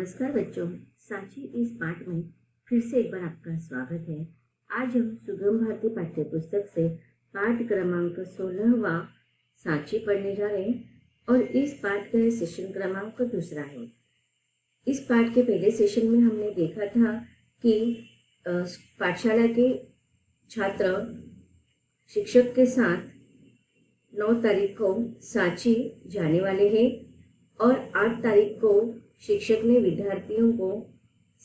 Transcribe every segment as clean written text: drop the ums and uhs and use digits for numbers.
नमस्कार बच्चों, सांची इस पाठ में फिर से एक बार आपका स्वागत है। आज हम सुगम भारती पाठ्य पुस्तक से पाठ क्रमांक 16वां सांची पढ़ने जा रहे हैं और इस पाठ का सेशन क्रमांक दूसरा है। इस पाठ के पहले सेशन में हमने देखा था कि पाठशाला के छात्र शिक्षक के साथ 9 तारीख को सांची जाने वाले हैं और 8 तारीख को शिक्षक ने विद्यार्थियों को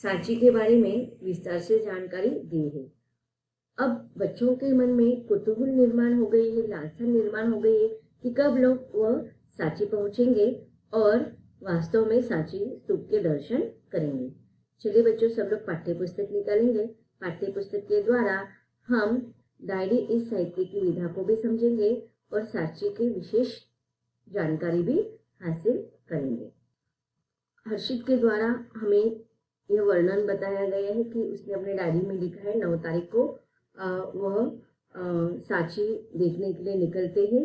सांची के बारे में विस्तार से जानकारी दी है। अब बच्चों के मन में कुतूहल निर्माण हो गई है, लालसा निर्माण हो गई है कि कब लोग वह सांची पहुंचेंगे और वास्तव में सांची स्तूप के दर्शन करेंगे। चलिए बच्चों, सब लोग पाठ्य पुस्तक निकालेंगे। पाठ्य पुस्तक के द्वारा हम डायरी इस साहित्य की विधा को भी समझेंगे और सांची की विशेष जानकारी भी हासिल करेंगे। हर्षित के द्वारा हमें यह वर्णन बताया गया है कि उसने अपने डायरी में लिखा है 9 तारीख को वह सांची देखने के लिए निकलते हैं।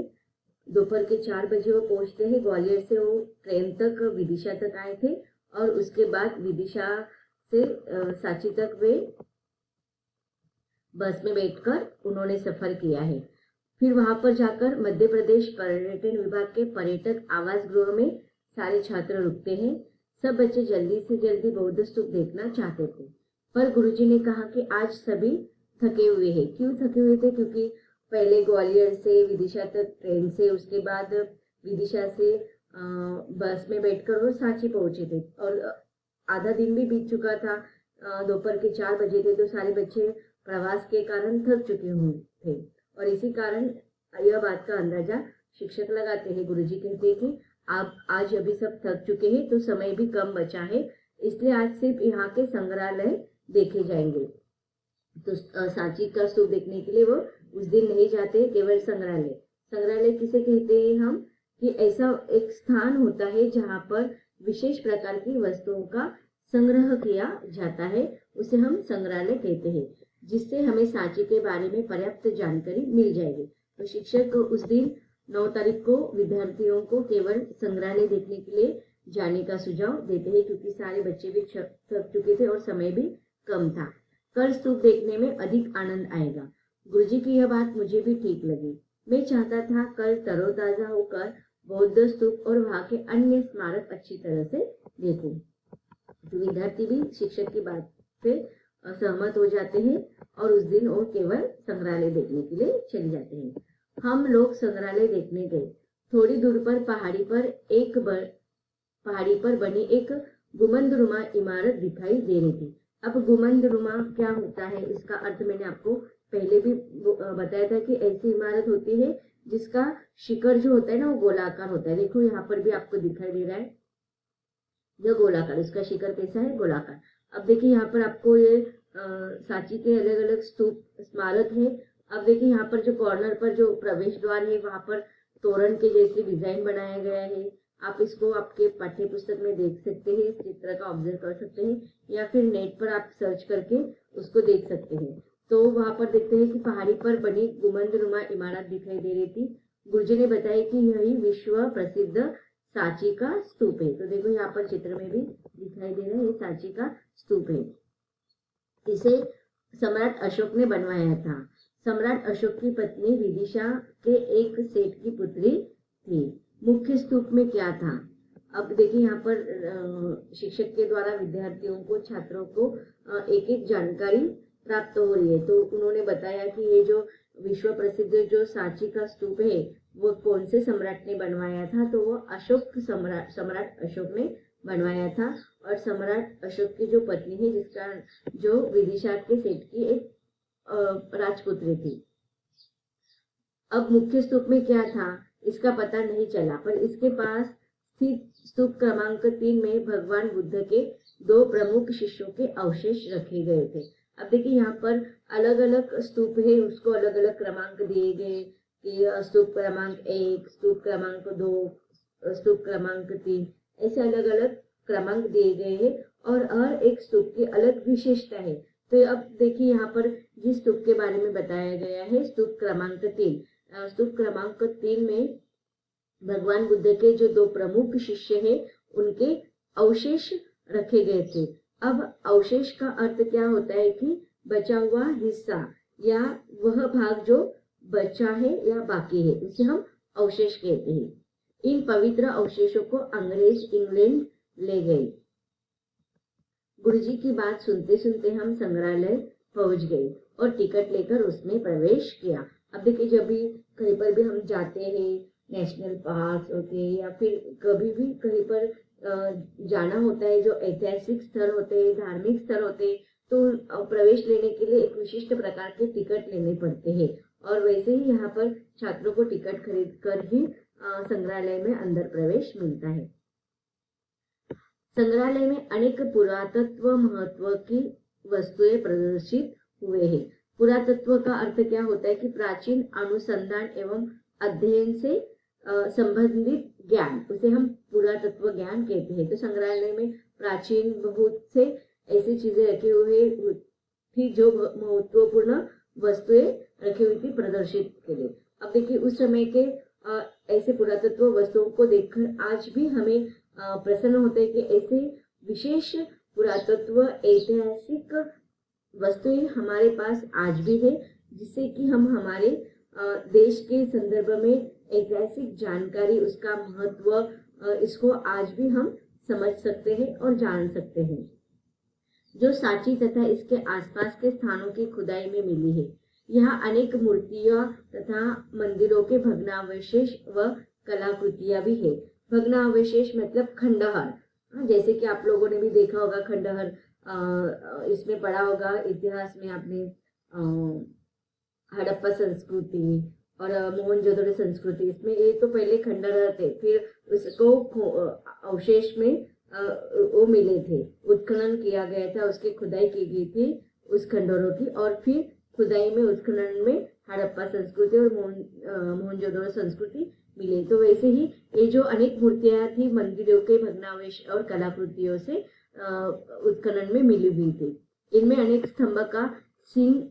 दोपहर के 4 बजे वो पहुंचते हैं। ग्वालियर से वो ट्रेन तक विदिशा तक आए थे और उसके बाद विदिशा से सांची तक वे बस में बैठकर उन्होंने सफर किया है। फिर वहां पर जाकर मध्य प्रदेश पर्यटन विभाग के पर्यटक आवास गृह में सारे छात्र रुकते हैं। सब बच्चे जल्दी से जल्दी बौद्ध स्तूप देखना चाहते थे, पर गुरुजी ने कहा कि आज सभी थके हुए हैं। क्यों थके हुए थे? क्योंकि पहले ग्वालियर से विदिशा तक ट्रेन से, उसके बाद विदिशा से बस में बैठकर वो सांची पहुंचे थे और आधा दिन भी बीत चुका था। दोपहर के 4 बजे थे, तो सारे बच्चे प्रवास के कारण थक चुके हुए थे और इसी कारण यह बात का अंदाजा शिक्षक लगाते हैं। गुरुजी कहते हैं कि आप आज अभी सब थक चुके हैं तो समय भी कम बचा है, इसलिए आज सिर्फ यहाँ के संग्रहालय देखे जाएंगे। तो सांची का स्तूप देखने के लिए वो उस दिन नहीं जाते, केवल संग्रहालय। संग्रहालय किसे कहते हैं हम? कि ऐसा एक स्थान होता है जहाँ पर विशेष प्रकार की वस्तुओं का संग्रह किया जाता है, उसे हम संग्रहालय कहते हैं, जिससे हमें सांची के बारे में पर्याप्त जानकारी मिल जाएगी। तो शिक्षक उस दिन 9 तारीख को विद्यार्थियों को केवल संग्रहालय देखने के लिए जाने का सुझाव देते हैं, क्योंकि सारे बच्चे भी थक चुके थे और समय भी कम था। कल स्तूप देखने में अधिक आनंद आएगा। गुरुजी की यह बात मुझे भी ठीक लगी। मैं चाहता था कल तरोताजा होकर बौद्ध स्तूप और वहाँ के अन्य स्मारक अच्छी तरह से देखूं। तो विद्यार्थी भी शिक्षक की बात पे सहमत हो जाते हैं और उस दिन वो केवल संग्रहालय देखने के लिए चले जाते हैं। हम लोग संग्रहालय देखने गए। थोड़ी दूर पर पहाड़ी पर बनी एक गुंबदनुमा इमारत दिखाई दे रही थी। अब गुंबदनुमा क्या होता है, इसका अर्थ मैंने आपको पहले भी बताया था कि ऐसी इमारत होती है जिसका शिखर जो होता है ना, वो गोलाकार होता है। देखो यहाँ पर भी आपको दिखाई दे रहा है, यह गोलाकार, इसका शिखर कैसा है? गोलाकार। अब देखिए यहाँ पर आपको ये सांची के अलग अलग स्तूप स्मारक है। अब देखिए यहाँ पर जो कॉर्नर पर जो प्रवेश द्वार है, वहां पर तोरण के जैसे डिजाइन बनाया गया है। आप इसको आपके पाठ्य पुस्तक में देख सकते हैं, इस चित्र का ऑब्जर्व कर सकते हैं, या फिर नेट पर आप सर्च करके उसको देख सकते हैं। तो वहां पर देखते हैं कि पहाड़ी पर बनी गुंबदनुमा इमारत दिखाई दे रही थी। गुरुजी ने बताया कि यही विश्व प्रसिद्ध सांची का स्तूप है। तो देखो यहाँ पर चित्र में भी दिखाई दे रहा है, ये सांची का स्तूप है। इसे सम्राट अशोक ने बनवाया था। सम्राट अशोक की पत्नी विदिशा के एक सेठ की पुत्री थी। मुख्य स्तूप में क्या था? अब देखिए यहाँ पर शिक्षक के द्वारा विद्यार्थियों को, छात्रों को एक एक जानकारी प्राप्त हो रही है। तो उन्होंने बताया कि ये जो विश्व प्रसिद्ध जो सांची का स्तूप है वो कौन से सम्राट ने बनवाया था? तो वो सम्राट अशोक ने बनवाया था। और सम्राट अशोक की जो पत्नी है, जिसका जो विदिशा के सेठ की एक राजपुत्री थी। अब मुख्य स्तूप में क्या था इसका पता नहीं चला, पर इसके पास स्थित स्तूप क्रमांक 3 में भगवान बुद्ध के 2 प्रमुख शिष्यों के अवशेष रखे गए थे। अब देखिए यहाँ पर अलग अलग स्तूप है, उसको अलग अलग क्रमांक दिए गए कि स्तूप क्रमांक 1, स्तूप क्रमांक 2, स्तूप क्रमांक 3, ऐसे अलग अलग क्रमांक दिए गए हैं और हर एक स्तूप की अलग विशेषता है। तो अब देखिए यहाँ पर जिस स्तूप के बारे में बताया गया है, स्तूप क्रमांक 3, स्तूप क्रमांक 3 में भगवान बुद्ध के जो 2 प्रमुख शिष्य हैं उनके अवशेष रखे गए थे। अब अवशेष का अर्थ क्या होता है कि बचा हुआ हिस्सा या वह भाग जो बचा है या बाकी है, उसे हम अवशेष कहते हैं। इन पवित्र अवशेषों को अंग्रेज इंग्लैंड ले गए। गुरुजी की बात सुनते सुनते हम संग्रहालय पहुंच गए और टिकट लेकर उसमें प्रवेश किया। अब देखिए, जब भी कहीं पर भी हम जाते हैं, नेशनल पार्क होते हैं या फिर कभी भी कहीं पर जाना होता है, जो ऐतिहासिक स्थल होते हैं, धार्मिक स्थल होते हैं, तो प्रवेश लेने के लिए एक विशिष्ट प्रकार के टिकट लेने पड़ते हैं। और वैसे ही यहाँ पर छात्रों को टिकट खरीद कर ही संग्रहालय में अंदर प्रवेश मिलता है। संग्रहालय में अनेक पुरातत्व महत्व की वस्तुएं प्रदर्शित हुए हैं। पुरातत्व का अर्थ क्या होता है कि प्राचीन अनुसंधान एवं अध्ययन से संबंधित ज्ञान, उसे हम पुरातत्व ज्ञान कहते हैं। तो संग्रहालय में प्राचीन बहुत से ऐसी चीजें रखी हुई थी जो महत्वपूर्ण वस्तुएं रखी हुई थी प्रदर्शित के लिए। अब देखिए, उस समय के ऐसे पुरातत्व वस्तुओं को देखकर आज भी हमें प्रसन्न होता है कि ऐसे विशेष पुरातत्व ऐतिहासिक वस्तुएं हमारे पास आज भी है, जिससे कि हम हमारे देश के संदर्भ में ऐतिहासिक जानकारी, उसका महत्व, इसको आज भी हम समझ सकते हैं और जान सकते हैं। जो सांची तथा इसके आसपास के स्थानों की खुदाई में मिली है, यहाँ अनेक मूर्तियां तथा मंदिरों के भग्नावशेष व कलाकृतियां भी है। भग्नावशेष मतलब खंडहर, जैसे कि आप लोगों ने भी देखा होगा खंडहर, इसमें पढ़ा होगा इतिहास में आपने, हड़प्पा संस्कृति और मोहनजोदड़ो संस्कृति, इसमें ये तो पहले खंडहर थे, फिर उसको अवशेष में वो मिले थे, उत्खनन किया गया था, उसकी खुदाई की गई थी उस खंडहरों की, और फिर खुदाई में उत्खनन में हड़प्पा संस्कृति और मोहनजोदड़ो संस्कृति मिले। तो वैसे ही ये जो अनेक मूर्तियां थी मंदिरों के भग्नावशेष और कलाकृतियों से उत्खनन में मिली हुई थी। इनमें अनेक स्तंभ का सिंह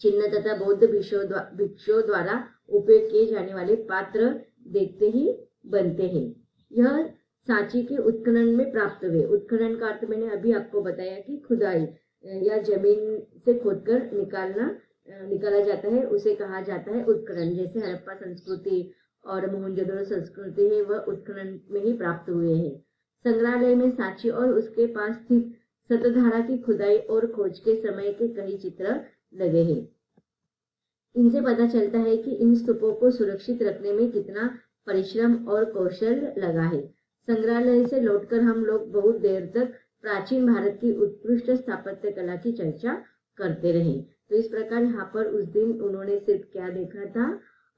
चिन्ह तथा बौद्ध भिक्षुओं द्वारा उपयोग किए जाने वाले पात्र देखते ही बनते हैं। यह सांची के उत्खनन में प्राप्त हुए। उत्खनन का अर्थ मैंने अभी आपको बताया कि खुदाई या जमीन से खोदकर निकाला जाता है, उसे कहा जाता है उत्खनन। जैसे हड़प्पा संस्कृति और मोहनजोदड़ो संस्कृति है, वह उत्खनन में ही प्राप्त हुए हैं। संग्रहालय में सांची और उसके पास स्थित सतधारा की खुदाई और खोज के समय के कई चित्र लगे हैं। इनसे पता चलता है कि इन स्तूपों को सुरक्षित रखने में कितना परिश्रम और कौशल लगा है। संग्रहालय से लौटकर हम लोग बहुत देर तक प्राचीन भारत की उत्कृष्ट स्थापत्य कला की चर्चा करते रहे। तो इस प्रकार यहाँ पर उस दिन उन्होंने सिर्फ क्या देखा था,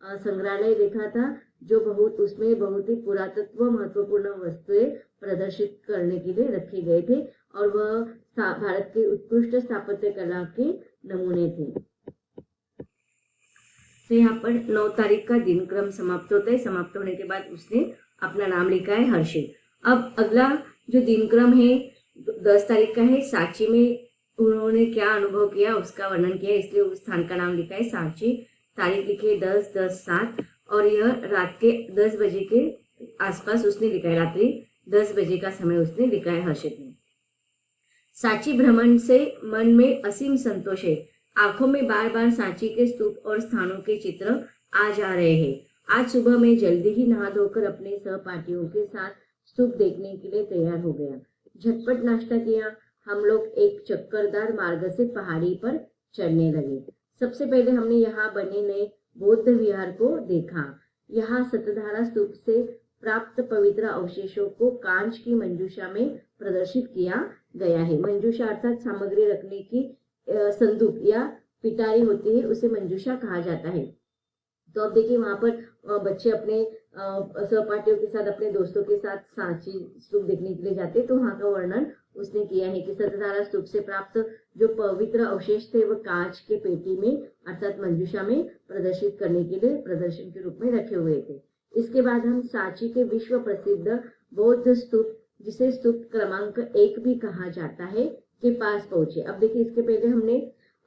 संग्रहालय देखा था, जो उसमें बहुत ही पुरातत्व महत्वपूर्ण वस्तुएं प्रदर्शित करने के लिए रखे गए थे, और वह भारत की उत्कृष्ट स्थापत्य कला के नमूने थे। तो यहाँ पर 9 तारीख का दिनक्रम समाप्त होता है। समाप्त होने के बाद उसने अपना नाम लिखा है हर्षित। अब अगला जो दिनक्रम है 10 तारीख का है। सांची में उन्होंने क्या अनुभव किया उसका वर्णन किया, इसलिए उस स्थान का नाम लिखा है सांची। तारीख लिखी है 10/10/7 और यह रात के 10 बजे के आसपास उसने लिखा है, रात्रि 10 बजे का समय उसने लिखा है हर्षित ने। सांची भ्रमण से मन में असीम संतोष है। आंखों में बार बार सांची के स्तूप और स्थानों के चित्र आ जा रहे हैं। आज सुबह मैं जल्दी ही नहा धोकर अपने सहपाठियों के साथ स्तूप देखने के लिए तैयार हो गया। झटपट नाश्ता किया, हम लोग एक चक्करदार मार्ग से पहाड़ी पर चढ़ने लगे। सबसे पहले हमने यहाँ बने नए बौद्ध विहार को देखा। यहाँ सतधारा स्तूप से प्राप्त पवित्र अवशेषों को कांच की मंजूषा में प्रदर्शित किया गया है। मंजूषा अर्थात सामग्री रखने की संदूक या पिटारी होती है, उसे मंजूषा कहा जाता है। तो अब देखिए, वहां पर बच्चे अपने सहपाठियों के साथ, अपने दोस्तों के साथ सांची स्तूप देखने के लिए जाते, तो वहां का वर्णन उसने किया है कि सतधारा स्तूप से प्राप्त जो पवित्र अवशेष थे वह कांच के पेटी में अर्थात मंजूषा में प्रदर्शित करने के लिए प्रदर्शन के रूप में रखे हुए थे। इसके बाद हम सांची के विश्व प्रसिद्ध बौद्ध स्तूप, जिसे स्तूप क्रमांक 1 भी कहा जाता है, के पास पहुंचे। अब देखिए, इसके पहले हमने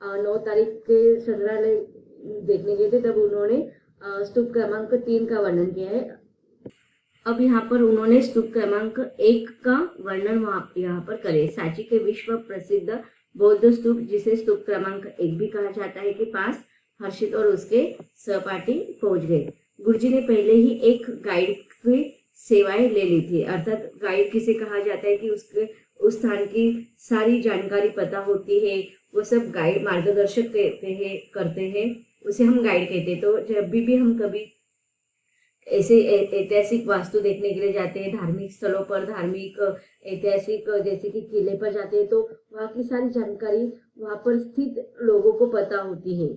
9 तारीख के संग्रहालय देखने गए थे, तब उन्होंने स्तूप क्रमांक 3 का वर्णन किया है। अब यहाँ पर उन्होंने स्तूप क्रमांक 1 का वर्णन यहाँ पर करे। सांची के विश्व प्रसिद्ध बौद्ध स्तूप, जिसे स्तूप क्रमांक 1 भी कहा जाता है, के पास हर्षित और उसके सहपाठी पहुंच गए। गुरुजी ने पहले ही एक गाइड की सेवाएं ले ली थी। अर्थात गाइड किसे कहा जाता है कि उसके उस स्थान की सारी जानकारी पता होती है, वो सब गाइड मार्गदर्शक करते हैं, उसे हम गाइड कहते हैं। तो जब भी हम कभी ऐसे ऐतिहासिक वास्तु देखने के लिए जाते हैं, धार्मिक स्थलों पर, धार्मिक ऐतिहासिक जैसे कि किले पर जाते हैं, तो वहाँ की सारी जानकारी वहाँ पर स्थित लोगों को पता होती है।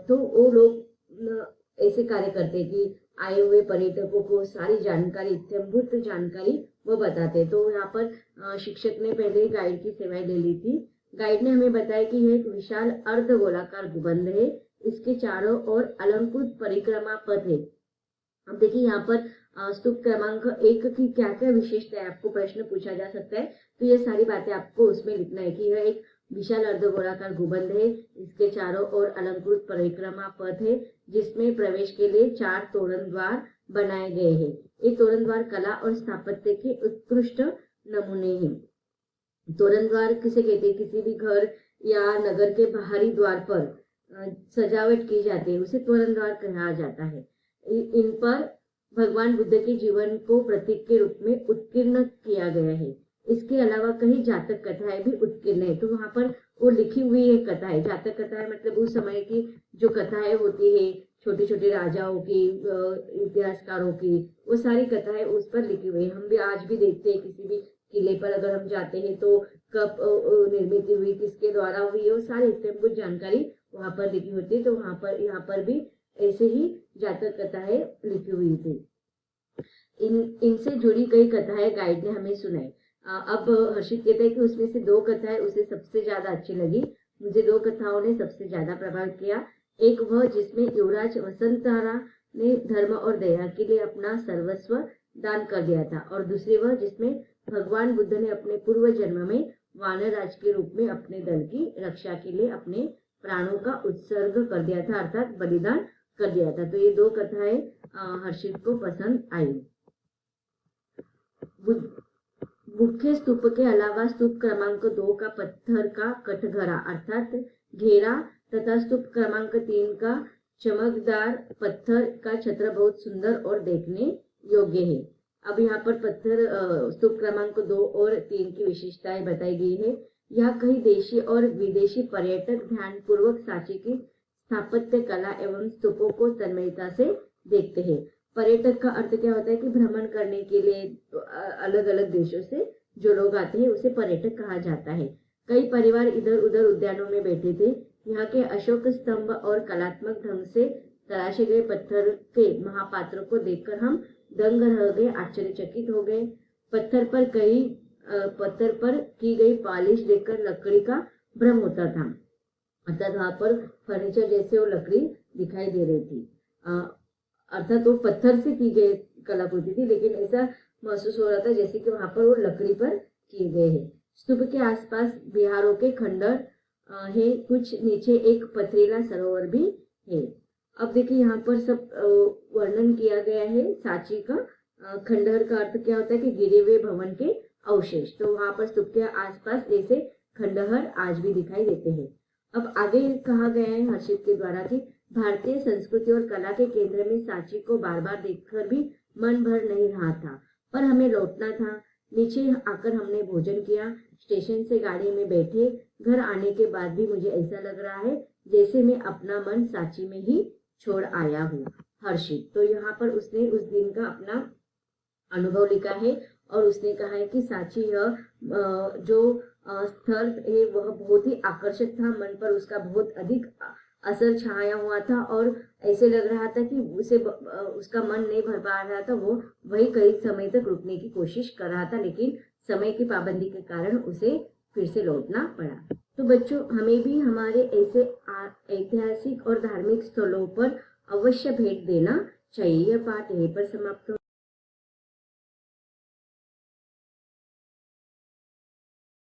तो वो लोग ऐसे कार्य करते हैं कि आए हुए पर्यटकों को सारी जानकारी, इत्यंभूत जानकारी वो बताते हैं। तो यहाँ पर शिक्षक ने पहले गाइड की सेवाएं ले ली थी। गाइड ने हमें बताया कि यह एक विशाल अर्ध गोलाकार गुंबद है, इसके चारों ओर अलंकृत परिक्रमा पथ है। अब देखिए यहाँ पर स्तूप क्रमांक 1 की क्या क्या विशेषता है, आपको प्रश्न पूछा जा सकता है। तो ये सारी बातें आपको उसमें लिखना है कि यह एक विशाल अर्धगोलाकार गुंबद है, इसके चारों ओर अलंकृत परिक्रमा पथ है, जिसमें प्रवेश के लिए 4 तोरण द्वार बनाए गए हैं। ये तोरण द्वार कला और स्थापत्य के उत्कृष्ट नमूने हैं। तोरण द्वार किसे कहते हैं? किसी भी घर या नगर के बाहरी द्वार पर सजावट की जाती है, उसे तोरण द्वार कहा जाता है। इन पर भगवान बुद्ध के जीवन को प्रतीक के रूप में उत्कीर्ण किया गया है। इसके अलावा कई जातक कथाएं भी उत्कीर्ण है। तो वहां पर वो लिखी हुई है कथाएं, जातक कथाएं मतलब उस समय की जो कथाएं होती है, छोटे छोटे राजाओं की, इतिहासकारों की, वो सारी कथाएं उस पर लिखी हुई है। हम भी आज भी देखते हैं, किसी भी किले पर अगर हम जाते हैं तो कब निर्मित हुई, किसके द्वारा हुई, वो सारी इत्यंभूत जानकारी वहां पर लिखी होती है। तो वहां पर यहाँ पर भी ऐसे ही जातक कथाएं लिखी हुई थी। इनसे जुड़ी कई कथाएं गाइड ने हमें सुनाई। अब हर्षित कहते हैं कि उसमें से 2 कथाएं उसे सबसे ज्यादा अच्छी लगी। मुझे 2 कथाओं ने सबसे ज्यादा प्रभावित किया। एक वह जिसमें युवराज वसंतरा ने धर्म और दया के लिए अपना सर्वस्व दान कर दिया था, और दूसरी वह जिसमें भगवान बुद्ध ने अपने पूर्व जन्म में वानर राज के रूप में अपने दल की रक्षा के लिए अपने प्राणों का उत्सर्ग कर दिया था, अर्थात बलिदान कर दिया था। तो ये 2 कथाएं हर्षित को पसंद आई। मुख्य स्तूप के अलावा स्तूप क्रमांक 2 का पत्थर का कटघरा अर्थात घेरा तथा स्तूप क्रमांक 3 का चमकदार पत्थर का छत्र बहुत सुंदर और देखने योग्य है। अब यहाँ पर पत्थर स्तूप क्रमांक 2 और 3 की विशेषताएं बताई गई है। यहाँ कई देशी और विदेशी पर्यटक ध्यान पूर्वक सांची की स्थापत्य कला एवं स्तूपों को तन्मयता से देखते हैं। पर्यटक का अर्थ क्या होता है कि भ्रमण करने के लिए अलग अलग देशों से जो लोग आते हैं उसे पर्यटक कहा जाता है। कई परिवार इधर उधर उद्यानों में बैठे थे। यहाँ के अशोक स्तंभ और कलात्मक ढंग से तराशे गए पत्थर के महापात्रों को देखकर हम दंग रह गए, आश्चर्यचकित हो गए। पत्थर पर की गई पॉलिश देखकर लकड़ी का भ्रम होता था, अर्थात वहां पर फर्नीचर जैसे वो लकड़ी दिखाई दे रही थी। अर्थात वो पत्थर से की गई कलाकृति थी, लेकिन ऐसा महसूस हो रहा था जैसे कि वहां पर वो लकड़ी पर किए गए हैं। स्तूप के आसपास बिहारों के खंडर है, कुछ नीचे एक पथरीला सरोवर भी है। अब देखिए यहाँ पर सब वर्णन किया गया है सांची का। खंडहर का अर्थ क्या होता है कि गिरे हुए भवन के अवशेष। तो वहां पर स्तूप के आसपास ऐसे खंडहर आज भी दिखाई देते हैं। अब आगे कहा गया है हर्षित के द्वारा कि भारतीय संस्कृति और कला के केंद्र में सांची को बार बार देखकर भी मन भर नहीं रहा था, पर हमें लौटना था। नीचे आकर हमने भोजन किया, स्टेशन से गाड़ी में बैठे। घर आने के बाद भी मुझे ऐसा लग रहा है जैसे मैं अपना मन सांची में ही छोड़ आया हूँ। हर्षित तो यहाँ पर उसने उस दिन का अपना अनुभव लिखा है, और उसने कहा है कि सांची यह जो स्थल है वह बहुत ही आकर्षक था, मन पर उसका बहुत अधिक असर छाया हुआ था, और ऐसे लग रहा था कि उसका मन नहीं भर पा रहा था। वो वही कई समय तक रुकने की कोशिश कर रहा था, लेकिन समय की पाबंदी के कारण उसे फिर से लौटना पड़ा। तो बच्चों, हमें भी हमारे ऐसे ऐतिहासिक और धार्मिक स्थलों पर अवश्य भेंट देना चाहिए। यह पाठ यहीं पर समाप्त हो।